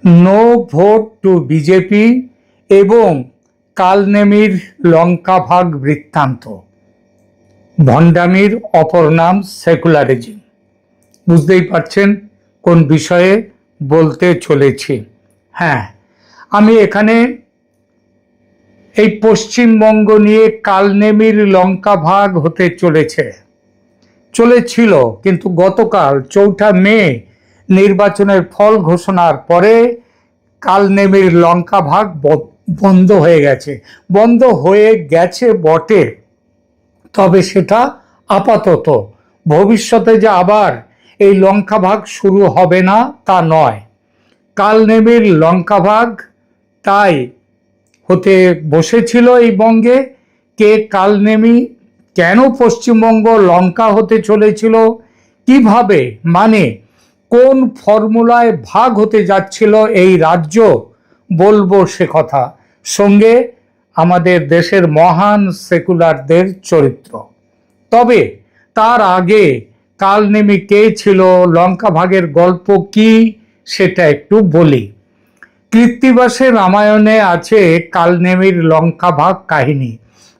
No vote two BJP এবং কালনেমির লঙ্কা ভাগ বৃত্তান্ত। ভণ্ডামির অপর নাম সেকুলারিজম। বুঝতেই পারছেন কোন বিষয়ে বলতে চলেছি। হ্যাঁ, আমি এখানে এই পশ্চিমবঙ্গ নিয়ে কালনেমির লঙ্কা ভাগ হতে চলেছিল, কিন্তু গতকাল 4 মে নির্বাচনের ফল ঘোষণার পরে কালনেমির লঙ্কা ভাগ বন্ধ হয়ে গেছে বটে, তবে সেটা আপাতত। ভবিষ্যতে যে আবার এই লঙ্কা ভাগ শুরু হবে না তা নয়। কালনেমির লঙ্কা ভাগ তাই হতে বসেছিল এই বঙ্গে। কে কালনেমি, কেন পশ্চিমবঙ্গ লঙ্কা হতে চলেছিল, কিভাবে, মানে কোন ফর্মুলায় ভাগ হতে যাচ্ছিল এই রাজ্য, বলবো সে কথা। সঙ্গে আমাদের দেশের মহান সেকুলারদের চরিত্র। তবে তার আগে কালনেমি কে ছিল, লঙ্কা ভাগের গল্প কি, সেটা একটু বলি। কৃত্তিবাসের রামায়ণে আছে কালনেমির লঙ্কা ভাগ কাহিনী।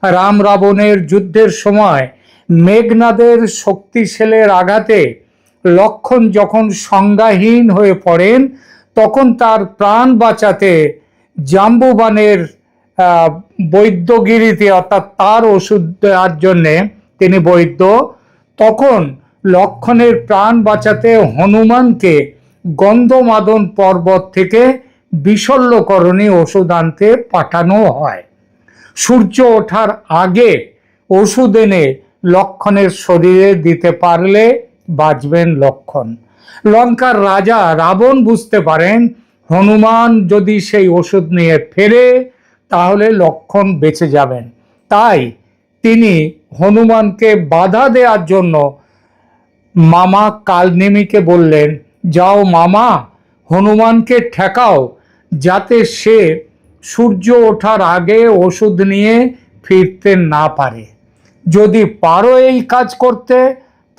রাম রাবণের যুদ্ধের সময় মেঘনাদের শক্তিশালের আঘাতে লক্ষ্মণ যখন সংজ্ঞাহীন হয়ে পড়েন, তখন তার প্রাণ বাঁচাতে জাম্বুবানের বৈদ্যগিরিতে, অর্থাৎ তার ওষুধ দেওয়ার জন্যে তিনি বৈদ্য, তখন লক্ষ্মণের প্রাণ বাঁচাতে হনুমানকে গন্ধমাদন পর্বত থেকে বিশল্যকরণী ওষুধ আনতে পাঠানো হয়। সূর্য ওঠার আগে ওষুধ এনে লক্ষ্মণের শরীরে দিতে পারলে বাঁচবেন লক্ষ্মণ। লঙ্কার রাজা রাবণ বুঝতে পারেন হনুমান যদি সেই ওষুধ নিয়ে ফেরে তাহলে লক্ষ্মণ বেঁচে যাবেন। তাই তিনি হনুমানকে বাধা দেওয়ার জন্য মামা কালনেমিকে বললেন, যাও মামা, হনুমানকে ঠেকাও যাতে সে সূর্য ওঠার আগে ওষুধ নিয়ে ফিরতে না পারে। যদি পারো এই কাজ করতে,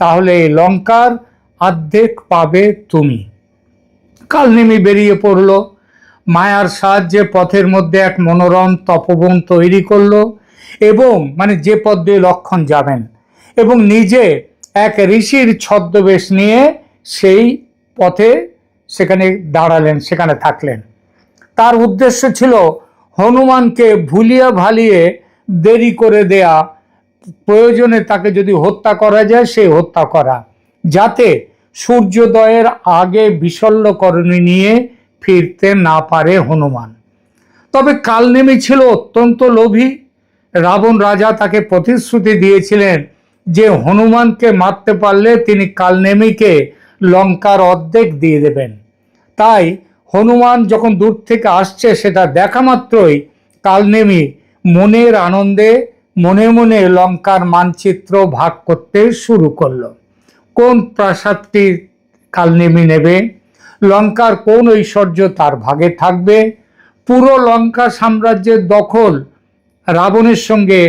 তাহলে লঙ্কার অর্ধেক পাবে তুমি। কালনেমি বেরিয়ে পড়ল। মায়ার সাহায্যে পথের মধ্যে এক মনোরম তপবন তৈরি করলো, এবং যে পথ দিয়ে লক্ষ্মণ যাবেন, এবং নিজে এক ঋষির ছদ্মবেশ নিয়ে সেই পথে সেখানে দাঁড়ালেন, সেখানে থাকলেন। তার উদ্দেশ্য ছিল হনুমানকে ভুলিয়ে ভালিয়ে দেরি করে দেয়া, প্রয়োজনে তাকে যদি হত্যা করা যায় সেই হত্যা করা, যাতে সূর্যোদয়ের আগে বিশল্যকরণী নিয়ে ফিরতে না পারে হনুমান। তবে কালনেমি ছিল অত্যন্ত লোভী। রাবণ রাজা তাকে প্রতিশ্রুতি দিয়েছিলেন যে হনুমানকে মারতে পারলে তিনি কালনেমিকে লঙ্কার অর্ধেক দিয়ে দেবেন। তাই হনুমান যখন দূর থেকে আসছে সেটা দেখা মাত্রই কালনেমি মনের আনন্দে মনে মনে লঙ্কার মানচিত্র ভাগ করতে শুরু করলো। কোন প্রাসাদটি কালনেমি নেবে, লঙ্কার কোন ঐশ্বর্য তার ভাগে থাকবে, পুরো লঙ্কা সাম্রাজ্যের দখল রাবণের সঙ্গে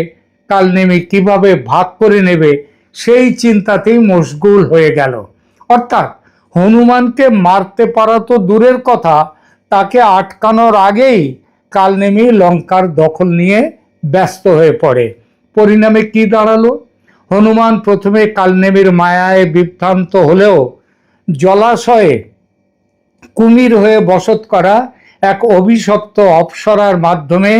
কালনেমি কিভাবে ভাগ করে নেবে, সেই চিন্তাতেই মশগুল হয়ে গেল। অর্থাৎ হনুমানকে মারতে পারা তো দূরের কথা, তাকে আটকানোর আগেই কালনেমি লঙ্কার দখল নিয়ে ব্যস্ত হয়ে পড়ে। পরিণামে কি দাঁড়ালো? হনুমান প্রথমে কালনেমির মায়ায় বিভ্রান্ত হলেও জলাশয়ে কুমির হয়ে বসত করা এক অভিশপ্ত অপ্সরার মাধ্যমে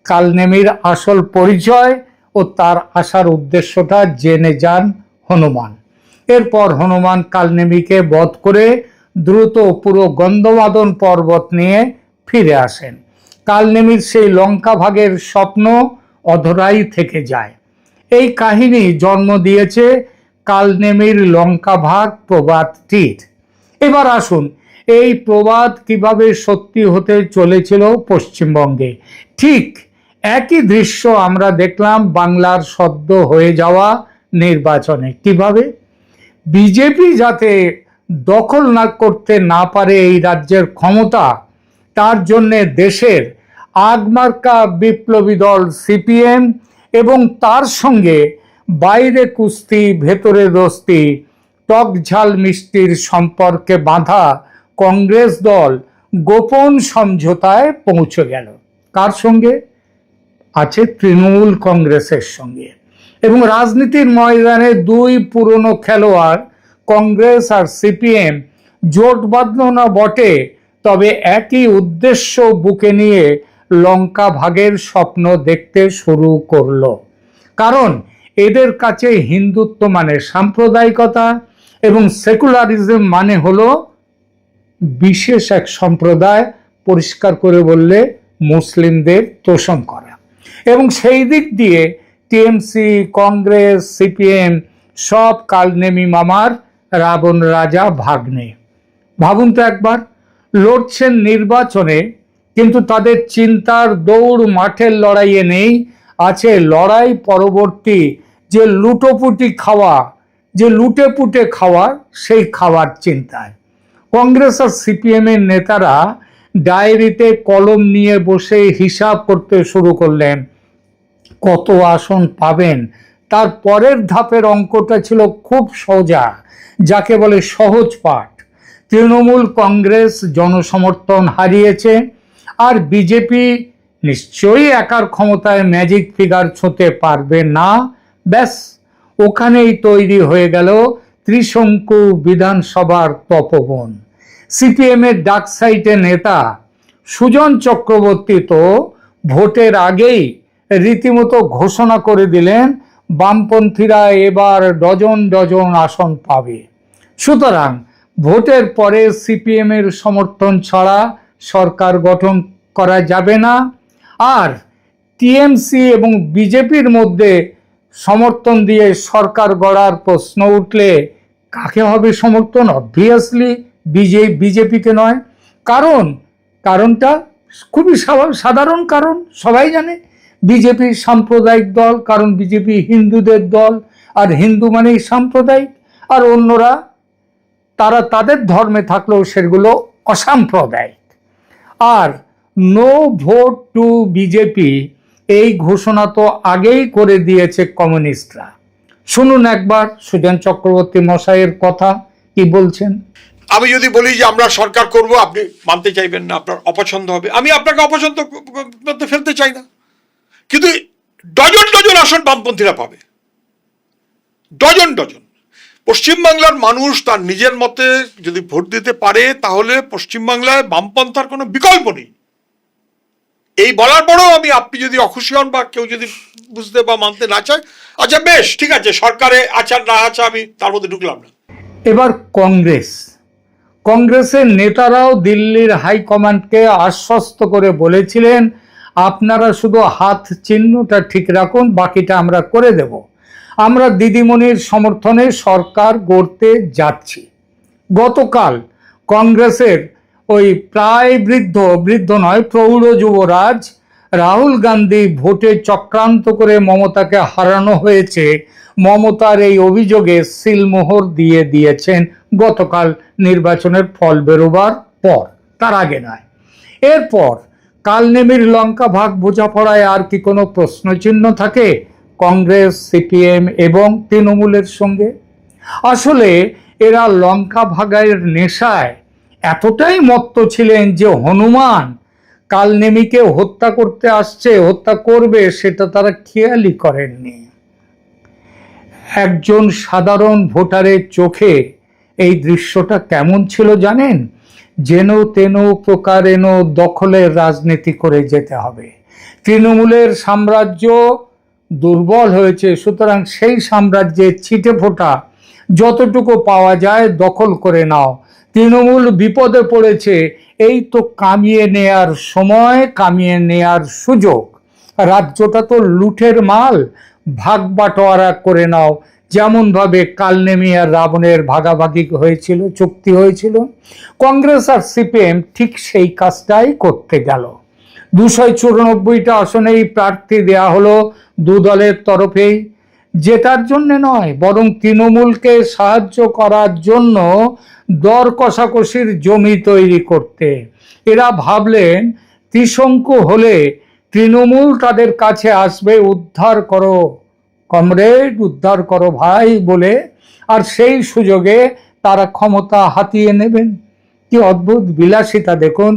কালনেমির আসল পরিচয় ও তার আসার উদ্দেশ্যটা জেনে যান হনুমান। এরপর হনুমান কালনেমিকে বধ করে দ্রুত পুরো গন্ধমাদন পর্বত নিয়ে ফিরে আসেন। কালনেমির সেই লঙ্কা ভাগের স্বপ্ন অধরাই থেকে যায়। এই কাহিনী জন্ম দিয়েছে কালনেমির লঙ্কা ভাগ প্রবাদটির। এবার আসুন, এই প্রবাদ কিভাবে সত্যি হতে চলেছিল পশ্চিমবঙ্গে। ঠিক একই দৃশ্য আমরা দেখলাম বাংলার সদ্য হয়ে যাওয়া নির্বাচনে। কিভাবে বিজেপি যাতে দখল না করতে না পারে এই রাজ্যের ক্ষমতা, তার জন্যে দেশের আগমার্কা বিপ্লবী দল সিপিএম এবং তার সঙ্গে বাইরে কুস্তি ভেতরে দোস্তি, টক ঝাল মিষ্টির সম্পর্কে বাঁধা কংগ্রেস দল গোপন সমঝোতায় পৌঁছে গেল। কার সঙ্গে? আছে তৃণমূল কংগ্রেসের সঙ্গে। এবং রাজনীতির ময়দানে দুই পুরনো খেলোয়াড় কংগ্রেস আর সিপিএম জোট বাঁধল না বটে, তবে একই উদ্দেশ্য বুকে নিয়ে লঙ্কা ভাগের স্বপ্ন দেখতে শুরু করলো। কারণ এদের কাছে হিন্দুত্ব মানে সাম্প্রদায়িকতা এবং সেকুলারিজম মানে হলো বিশেষ এক সম্প্রদায়, পরিষ্কার করে বললে মুসলিমদের তোষণ করা। এবং সেই দিক দিয়ে টিএমসি, কংগ্রেস, সিপিএম সব কালনেমি মামার রাবণ রাজা ভাগ্নে। ভাবুন তো একবার, লড়ছেন নির্বাচনে, কিন্তু তাদের চিন্তার দৌড় মাঠের লড়াইয়ে নেই, আছে লড়াই পরবর্তী যে লুটোপুটি খাওয়া, যে লুটেপুটে খাওয়া, সেই খাওয়ার চিন্তায়। কংগ্রেস আর সিপিএম এর নেতারা ডায়েরিতে কলম নিয়ে বসে হিসাব করতে শুরু করলেন কত আসন পাবেন। তার পরের ধাপের অঙ্কটা ছিল খুব সোজা, যাকে বলে সহজ পাঠ। তৃণমূল কংগ্রেস জনসমর্থন হারিয়েছে, আর বিজেপি নিশ্চয়ই একার ক্ষমতায় ম্যাজিক ফিগার ছুঁতে পারবে না। ব্যাস, ওখানেই তৈরি হয়ে গেল ত্রিশঙ্কু বিধানসভার তপবন। সিপিএম এর ডাকসাইটে নেতা সুজন চক্রবর্তী তো ভোটের আগেই রীতিমতো ঘোষণা করে দিলেন বামপন্থীরা এবার ডজন ডজন আসন পাবে। সুতরাং ভোটের পরে সিপিএম এর সমর্থন ছাড়া সরকার গঠন করা যাবে না। আর টিএমসি এবং বিজেপির মধ্যে সমর্থন দিয়ে সরকার গড়ার প্রশ্ন উঠলে কাকে হবে সমর্থন? অবভিয়াসলি বিজেপিকে নয়। কারণটা খুবই সাধারণ কারণ, সবাই জানে। বিজেপি সাম্প্রদায়িক দল, কারণ বিজেপি হিন্দুদের দল, আর হিন্দু মানেই সাম্প্রদায়িক। আর অন্যরা তারা তাদের ধর্মে থাকলেও সেগুলো অসাম্প্রদায়িক। আর নো ভোট টু বিজেপি, এই ঘোষণা তো আগেই করে দিয়েছে কমিউনিস্টরা। শুনুন একবার সুজন চক্রবর্তী মশাইয়ের কথা কি বলছেন। আমি যদি বলি যে আমরা সরকার করব, আপনি মানতে চাইবেন না, আপনার অপছন্দ হবে। আমি আপনাকে অপছন্দ করতে ফেলতে চাই না, কিন্তু ডজন ডজন আসন বামপন্থীরা পাবে, ডজন ডজন। পশ্চিমবাংলার মানুষ তার নিজের মতে যদি ভোট দিতে পারে, তাহলে পশ্চিমবাংলায় বামপন্থার কোনো বিকল্প নেই। এই বলার পরেও আপনি যদি অখুশি হন বা কেউ যদি বুঝতে বা মানতে না চায়, আচ্ছা বেশ, ঠিক আছে, সরকারে আচার না আছে, আমি তার মধ্যে ঢুকলাম না। এবার কংগ্রেসের নেতারাও দিল্লির হাইকমান্ডকে আশ্বস্ত করে বলেছিলেন, আপনারা শুধু হাত চিহ্নটা ঠিক রাখুন, বাকিটা আমরা করে দেব। আমরা দিদিমণির সমর্থনে সরকার গড়তে যাচ্ছি। গতকাল কংগ্রেসের ওই প্রায় বৃদ্ধ নয়, প্রৌঢ় যুবরাজ রাহুল গান্ধী ভোটে চক্রান্ত করে মমতাকে হারানো হয়েছে, মমতার এই অভিযোগে সিলমোহর দিয়ে দিয়েছেন গতকাল নির্বাচনের ফল বেরোবার পর, তার আগে নয়। এরপর কালনেমির লঙ্কা ভাগ বোঝাপড়ায় আর কি কোনো প্রশ্নচিহ্ন থাকে কংগ্রেস, সিপিএম এবং তৃণমূলের সঙ্গে? আসলে এরা লঙ্কা ভাগের নেশায় এতটাই মত্ত ছিলেন যে হনুমান কালনেমিকে হত্যা করতে আসছে, হত্যা করবে, সেটা তারা খেয়ালই করেননি। একজন সাধারণ ভোটারের চোখে এই দৃশ্যটা কেমন ছিল জানেন? যেন তেন প্রকারেণ দখলের রাজনীতি করে যেতে হবে। তৃণমূলের সাম্রাজ্য দুর্বল হয়েছে, সুতরাং সেই সাম্রাজ্যের ছিটে ফোটা যতটুকু পাওয়া যায় দখল করে নাও। তৃণমূল বিপদে পড়েছে, এই তো কামিয়ে নেয়ার সময়, কামিয়ে নেয়ার সুযোগ। রাজ্যটা তো লুঠের মাল, ভাগ বাটোয়ারা করে নাও, যেমনভাবে কালনেমি আর রাবণের ভাগাভাগি হয়েছিল, চুক্তি হয়েছিল। কংগ্রেস আর সিপিএম ঠিক সেই কাজটাই করতে গেল। 294টা আসনেই প্রার্থী দেয়া হলো দু দলের তরফেই, জেতার জন্য নয়, বরং তৃণমূলকে সাহায্য করার জন্য দর কষাকষির জমি তৈরি করতে। এরা ভাবলেন ত্রিশঙ্কু হলে তৃণমূল তাদের কাছে আসবে, উদ্ধার করো কমরেড, উদ্ধার করো ভাই বলে, আর সেই সুযোগে তারা ক্ষমতা হাতিয়ে নেবেন। কি অদ্ভুত বিলাসিতা দেখুন।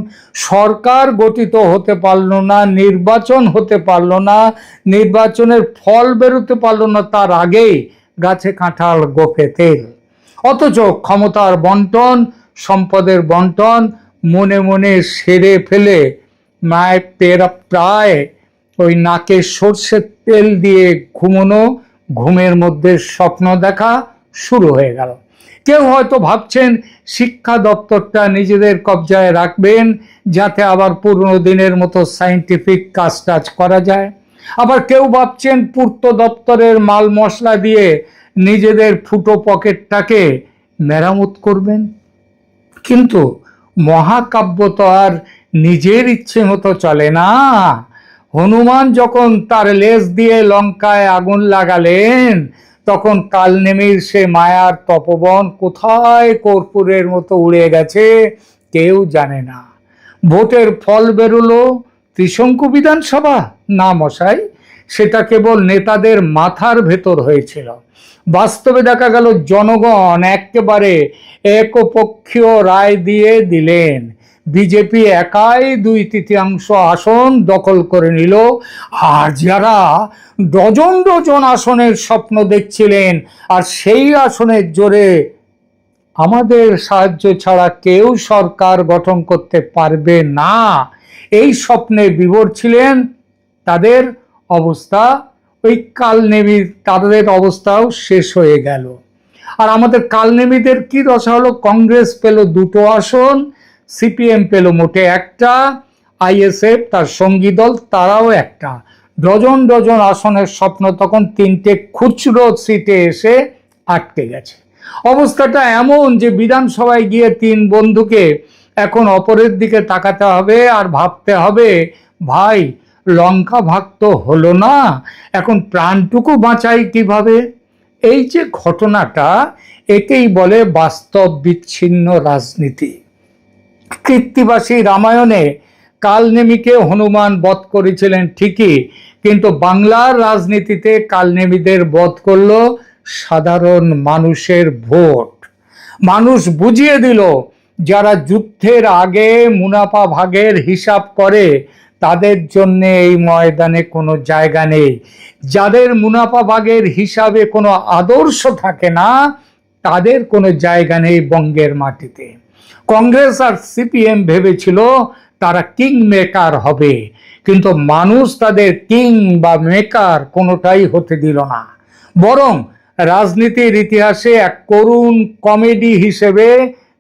সরকার গঠিত হতে পারলো না, নির্বাচন হতে পারলো না, নির্বাচনের ফল বেরোতে পারলো না, তার আগেই গাছে কাঁঠাল গোঁফে তেল। অথচ ক্ষমতার বন্টন, সম্পদের বন্টন মনে মনে সেরে ফেলে মায়ের প্রায় ওই নাকে সর্ষের তেল দিয়ে ঘুমোনো, ঘুমের মধ্যে স্বপ্ন দেখা শুরু হয়ে গেল। কেউ হয়তো ভাবছেন শিক্ষা দপ্তরটা নিজেদের কবজায় রাখবেন, যাতে আবার পুরনো দিনের মতো সায়েন্টিফিক কাজ টাজ করা যায়। আবার কেউ ভাবছেন পূর্ত দপ্তরের মাল মশলা দিয়ে নিজেদের ফুটো পকেটটাকে মেরামত করবেন। কিন্তু মহাকাব্য তো আর নিজের ইচ্ছে মতো চলে না। হনুমান যখন তার লেজ দিয়ে লঙ্কায় আগুন লাগালেন, তখন কালনেমির সে মায়ার তপবন কোথায় কর্পূরের মতো উড়ে গেছে কেউ জানে না। ভোটের ফল বেরোলো ত্রিশঙ্কু বিধানসভা, না মশাই, সেটা কেবল নেতাদের মাথার ভেতর হয়েছিল। বাস্তবে দেখা গেল জনগণ একেবারে একপক্ষীয় রায় দিয়ে দিলেন। বিজেপি একাই 2/3 আসন দখল করে নিল। আর যারা ডজন ডজন আসনের স্বপ্ন দেখছিলেন, আর সেই আসনের জোরে আমাদের সাহায্য ছাড়া কেউ সরকার গঠন করতে পারবে না, এই স্বপ্নে বিভোর ছিলেন, তাদের অবস্থা ওই কালনেমির, তাদের অবস্থাও শেষ হয়ে গেল। আর আমাদের কালনেমিদের কি দশা হলো? কংগ্রেস পেল 2টো আসন, সিপিএম পেল মোটে 1টা, আইএসএফ তার সঙ্গী দল তারাও 1টা। ডজন ডজন আসনের স্বপ্ন তখন 3টে খুচরো সিটে এসে আটকে গেছে। অবস্থাটা এমন যে বিধানসভায় গিয়ে 3 বন্ধুকে এখন অপরের দিকে তাকাতে হবে আর ভাবতে হবে, ভাই লঙ্কা ভাগ তো হলো না, এখন প্রাণটুকু বাঁচাই কিভাবে? এই যে ঘটনাটা, একেই বলে বাস্তব বিচ্ছিন্ন রাজনীতি। কৃত্তিবাসী রামায়ণে কালনেমিকে হনুমান বধ করেছিলেন ঠিকই, কিন্তু বাংলার রাজনীতিতে কালনেমিদের বধ করলো সাধারণ মানুষের ভোট। মানুষ বুঝিয়ে দিল, যারা যুদ্ধের আগে মুনাফা ভাগের হিসাব করে তাদের জন্য এই ময়দানে কোনো জায়গা নেই। যাদের মুনাফা ভাগের হিসাবে কোনো আদর্শ থাকে না, তাদের কোনো জায়গা নেই বঙ্গের মাটিতে। কংগ্রেস আর সিপিএম ভেবেছিল তারা কিং মেকার হবে, কিন্তু মানুষ তাদের কিং বা মেকার কোনোটাই হতে দিল না, বরং রাজনীতির ইতিহাসে এক করুণ কমেডি হিসেবে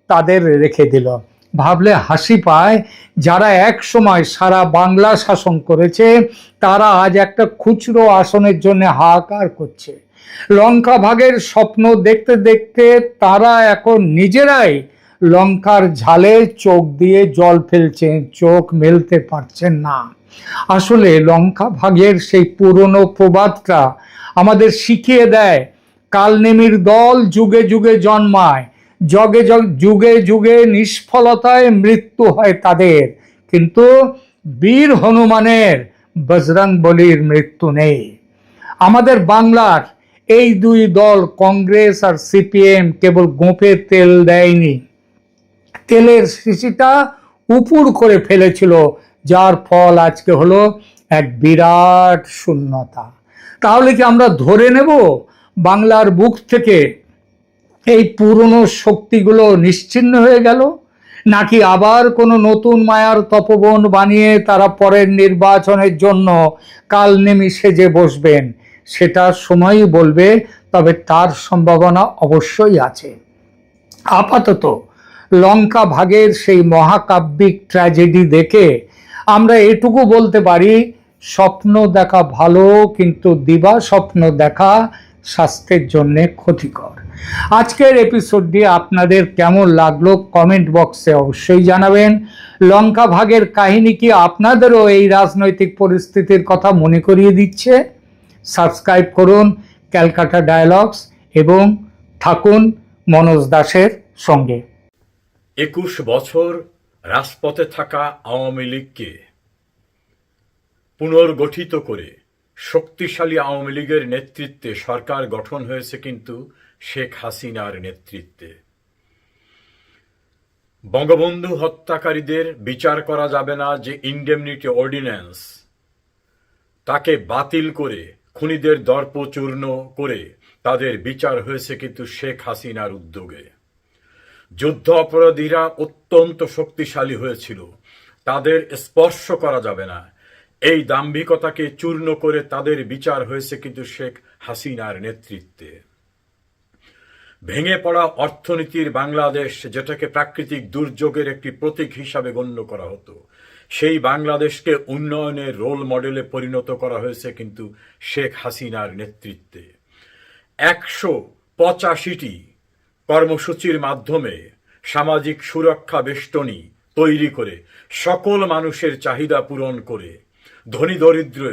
তাদের রেখে দিল। ভাবলে হাসি পায়, যারা এক সময় সারা বাংলা শাসন করেছে তারা আজ একটা খুচরো আসনের জন্য হাহাকার করছে। লঙ্কা ভাগের স্বপ্ন দেখতে দেখতে তারা এখন নিজেরাই লঙ্কার ঝালে চোখ দিয়ে জল ফেলছেন, চোখ মেলতে পারছেন না। আসলে লঙ্কা ভাগের সেই পুরনো প্রবাদটা আমাদের শিখিয়ে দেয়, কালনেমির দল যুগে যুগে জন্মায়, যুগে যুগে নিষ্ফলতায় মৃত্যু হয় তাদের, কিন্তু বীর হনুমানের, বজরং বলির মৃত্যু নেই। আমাদের বাংলার এই 2 দল কংগ্রেস আর সিপিএম কেবল গোঁফে তেল দেয়নি, তেলের শিশিটা উপুড় করে ফেলেছিল, যার ফল আজকে হলো এক বিরাট শূন্যতা। তাহলে কি আমরা ধরে নেব বাংলার বুক থেকে এই পুরনো শক্তিগুলো নিশ্চিহ্ন হয়ে গেল, নাকি আবার কোনো নতুন মায়ার তপবন বানিয়ে তারা পরের নির্বাচনের জন্য কালনেমি সেজে বসবেন? সেটা সময়ই বলবে, তবে তার সম্ভাবনা অবশ্যই আছে। আপাতত লঙ্কা ভাগের সেই মহাকাব্যিক ট্র্যাজেডি দেখে আমরা এটুকু বলতে পারি, স্বপ্ন দেখা ভালো, কিন্তু দিবা স্বপ্ন দেখা স্বাস্থ্যের জন্য ক্ষতিকর। আজকের এপিসোডটি আপনাদের কেমন লাগলো কমেন্ট বক্সে অবশ্যই জানাবেন। লঙ্কা ভাগের কাহিনী কি আপনাদেরও এই রাজনৈতিক পরিস্থিতির কথা মনে করিয়ে দিচ্ছে? সাবস্ক্রাইব করুন ক্যালকাটা ডায়ালগস এবং থাকুন মনোজ দাসের সঙ্গে। 21 বছর রাজপথে থাকা আওয়ামী লীগকে পুনর্গঠিত করে শক্তিশালী আওয়ামী লীগের নেতৃত্বে সরকার গঠন হয়েছে কিন্তু শেখ হাসিনার নেতৃত্বে। বঙ্গবন্ধু হত্যাকারীদের বিচার করা যাবে না যে ইনডেমনিটি অর্ডিন্যান্স, তাকে বাতিল করে খুনিদের দর্পচূর্ণ করে তাদের বিচার হয়েছে কিন্তু শেখ হাসিনার উদ্যোগে। যুদ্ধ অপরাধীরা অত্যন্ত শক্তিশালী হয়েছিল, তাদের স্পর্শ করা যাবে না, এই দাম্ভিকতাকে চূর্ণ করে তাদের বিচার হয়েছে কিন্তু শেখ হাসিনার নেতৃত্বে। ভেঙে পড়া অর্থনীতির বাংলাদেশ, যেটাকে প্রাকৃতিক দুর্যোগের একটি প্রতীক হিসাবে গণ্য করা হতো, সেই বাংলাদেশকে উন্নয়নের রোল মডেলে পরিণত করা হয়েছে কিন্তু শেখ হাসিনার নেতৃত্বে। 185টি কর্মসূচির মাধ্যমে সামাজিক সুরক্ষা বেষ্টনী তৈরি করে সকল মানুষের চাহিদা পূরণ করে ধনী দরিদ্র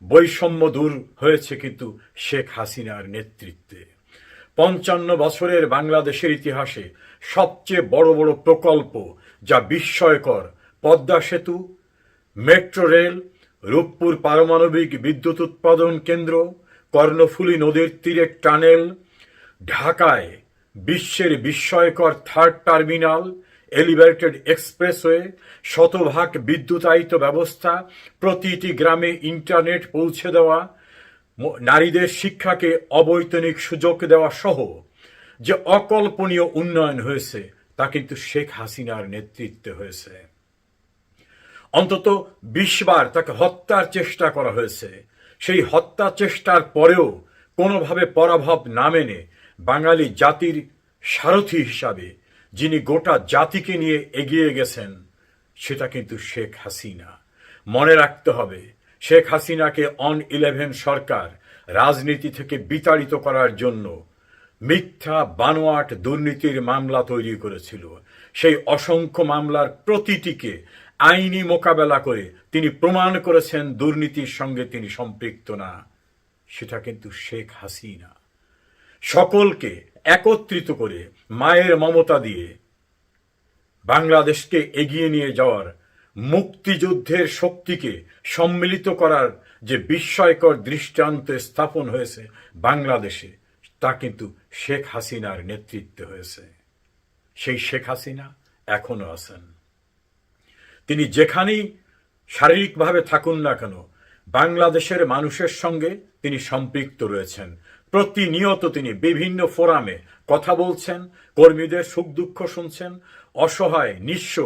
বৈষম্য দূর হয়েছে কিন্তু শেখ হাসিনার নেতৃত্বে। 55 বছরের বাংলাদেশের ইতিহাসে সবচেয়ে বড় বড় প্রকল্প যা বিস্ময়কর, পদ্মা সেতু, মেট্রো রেল, রূপপুর পারমাণবিক বিদ্যুৎ উৎপাদন কেন্দ্র, কর্ণফুলী নদীর তীরে টানেল, ঢাকায় বিশ্বের বিস্ময়কর থার্ড টার্মিনাল, এলিভেটেড এক্সপ্রেসওয়ে, শতভাগ বিদ্যুতায়িত ব্যবস্থা, প্রতিটি গ্রামে ইন্টারনেট পৌঁছে দেওয়া, নারীদের শিক্ষাকে অবৈতনিক সুযোগ দেওয়া সহ যে অকল্পনীয় উন্নয়ন হয়েছে তা কিন্তু শেখ হাসিনার নেতৃত্বে হয়েছে। অন্তত 20 বার তাকে হত্যার চেষ্টা করা হয়েছে। সেই হত্যা চেষ্টার পরেও কোনোভাবে পরাভব না মেনে বাঙালি জাতির সারথি হিসাবে যিনি গোটা জাতিকে নিয়ে এগিয়ে গেছেন, সেটা কিন্তু শেখ হাসিনা। মনে রাখতে হবে, শেখ হাসিনাকে অন 11 সরকার রাজনীতি থেকে বিতাড়িত করার জন্য মিথ্যা বানোয়াট দুর্নীতির মামলা তৈরি করেছিল। সেই অসংখ্য মামলার প্রতিটিকে আইনি মোকাবেলা করে তিনি প্রমাণ করেছেন দুর্নীতির সঙ্গে তিনি সম্পৃক্ত না। সেটা কিন্তু শেখ হাসিনা। সকলকে একত্রিত করে মায়ের মমতা দিয়ে বাংলাদেশকে এগিয়ে নিয়ে যাওয়ার, মুক্তিযুদ্ধের শক্তিকে সম্মিলিত করার যে বিস্ময়কর দৃষ্টান্ত স্থাপন হয়েছে বাংলাদেশে, তা কিন্তু শেখ হাসিনার নেতৃত্বে হয়েছে। সেই শেখ হাসিনা এখনো আছেন। তিনি যেখানেই শারীরিকভাবে থাকুন না কেন, বাংলাদেশের মানুষের সঙ্গে তিনি সম্পৃক্ত রয়েছেন। প্রতিনিয়ত তিনি বিভিন্ন ফোরামে কথা বলছেন, কর্মীদের সুখ দুঃখ শুনছেন, অসহায় নিঃস্ব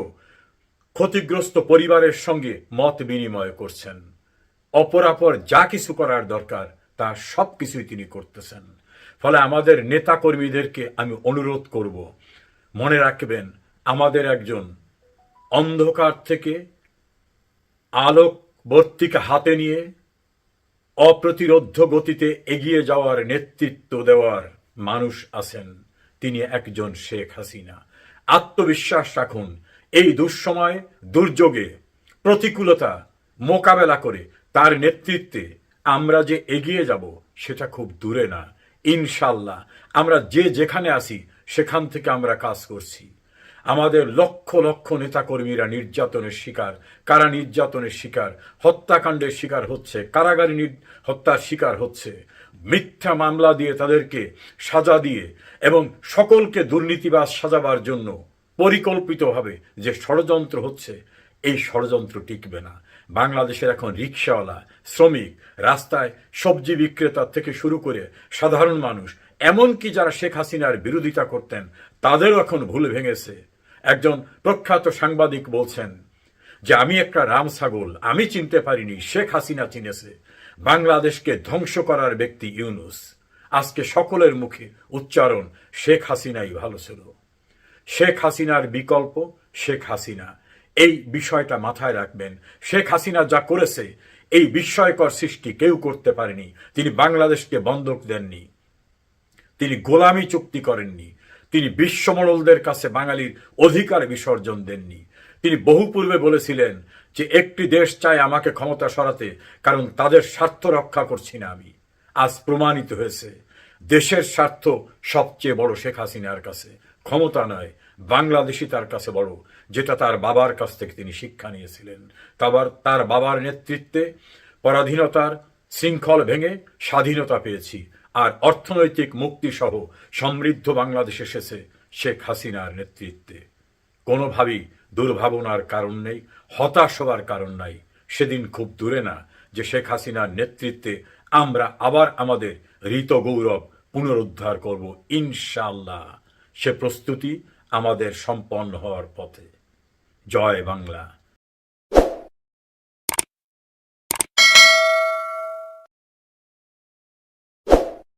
ক্ষতিগ্রস্ত পরিবারের সঙ্গে মত বিনিময় করছেন। অপরাপর যা কিছু করার দরকার তা সব কিছুই তিনি করতেছেন। ফলে আমাদের নেতা কর্মীদেরকে আমি অনুরোধ করব, মনে রাখবেন, আমাদের একজন অন্ধকার থেকে আলোকবর্তিকা হাতে নিয়ে অপ্রতিরোধ্য গতিতে এগিয়ে যাওয়ার নেতৃত্ব দেওয়ার মানুষ আছেন, তিনি একজন শেখ হাসিনা। আত্মবিশ্বাস রাখুন, এই দুঃসময় দুর্যোগে প্রতিকূলতা মোকাবেলা করে তার নেতৃত্বে আমরা যে এগিয়ে যাব সেটা খুব দূরে না। ইনশাল্লাহ আমরা যে যেখানে আছি সেখান থেকে আমরা কাজ করছি। আমাদের লক্ষ লক্ষ নেতাকর্মীরা নির্যাতনের শিকার, কারা নির্যাতনের শিকার, হত্যাকাণ্ডের শিকার হচ্ছে, কারাগারে হত্যার শিকার হচ্ছে, মিথ্যা মামলা দিয়ে তাদেরকে সাজা দিয়ে এবং সকলকে দুর্নীতিবাজ সাজাবার জন্য পরিকল্পিতভাবে যে ষড়যন্ত্র হচ্ছে, এই ষড়যন্ত্র টিকবে না। বাংলাদেশের এখন রিকশাওয়ালা, শ্রমিক, রাস্তায় সবজি বিক্রেতা থেকে শুরু করে সাধারণ মানুষ, এমনকি যারা শেখ হাসিনার বিরোধিতা করতেন, তাদেরও এখন ভুল ভেঙেছে। একজন প্রখ্যাত সাংবাদিক বলছেন যে আমি একটা রাম ছাগল, আমি চিনতে পারিনি, শেখ হাসিনা চিনেছে। বাংলাদেশকে ধ্বংস করার ব্যক্তি ইউনূস। আজকে সকলের মুখে উচ্চারণ শেখ হাসিনাই ভালো ছিল। শেখ হাসিনার বিকল্প শেখ হাসিনা, এই বিষয়টা মাথায় রাখবেন। শেখ হাসিনা যা করেছে, এই বিস্ময়কর সৃষ্টি কেউ করতে পারেনি। তিনি বাংলাদেশকে বন্ধক দেননি, তিনি গোলামি চুক্তি করেননি, তিনি বিশ্বমণ্ডলদের কাছে বাঙালির অধিকার বিসর্জন দেননি। তিনি বহু পূর্বে বলেছিলেন যে একটি দেশ চায় আমাকে ক্ষমতা সরাতে, কারণ তাদের স্বার্থ রক্ষা করছি না আমি। আজ প্রমাণিত হয়েছে দেশের স্বার্থ সবচেয়ে বড় শেখ হাসিনার কাছে, ক্ষমতা নয়, বাংলাদেশই তার কাছে বড়, যেটা তার বাবার কাছ থেকে তিনি শিক্ষা নিয়েছিলেন। তার বাবার নেতৃত্বে পরাধীনতার শৃঙ্খল ভেঙে স্বাধীনতা পেয়েছি, আর অর্থনৈতিক মুক্তি সহ সমৃদ্ধ বাংলাদেশ এসেছে শেখ হাসিনার নেতৃত্বে। কোনোভাবেই দুর্ভাবনার কারণ নেই, হতাশ হবার কারণ নাই। সেদিন খুব দূরে না যে শেখ হাসিনার নেতৃত্বে আমরা আবার আমাদের ঋত গৌরব পুনরুদ্ধার করব ইনশাআল্লাহ। সে প্রস্তুতি আমাদের সম্পন্ন হওয়ার পথে। জয় বাংলা।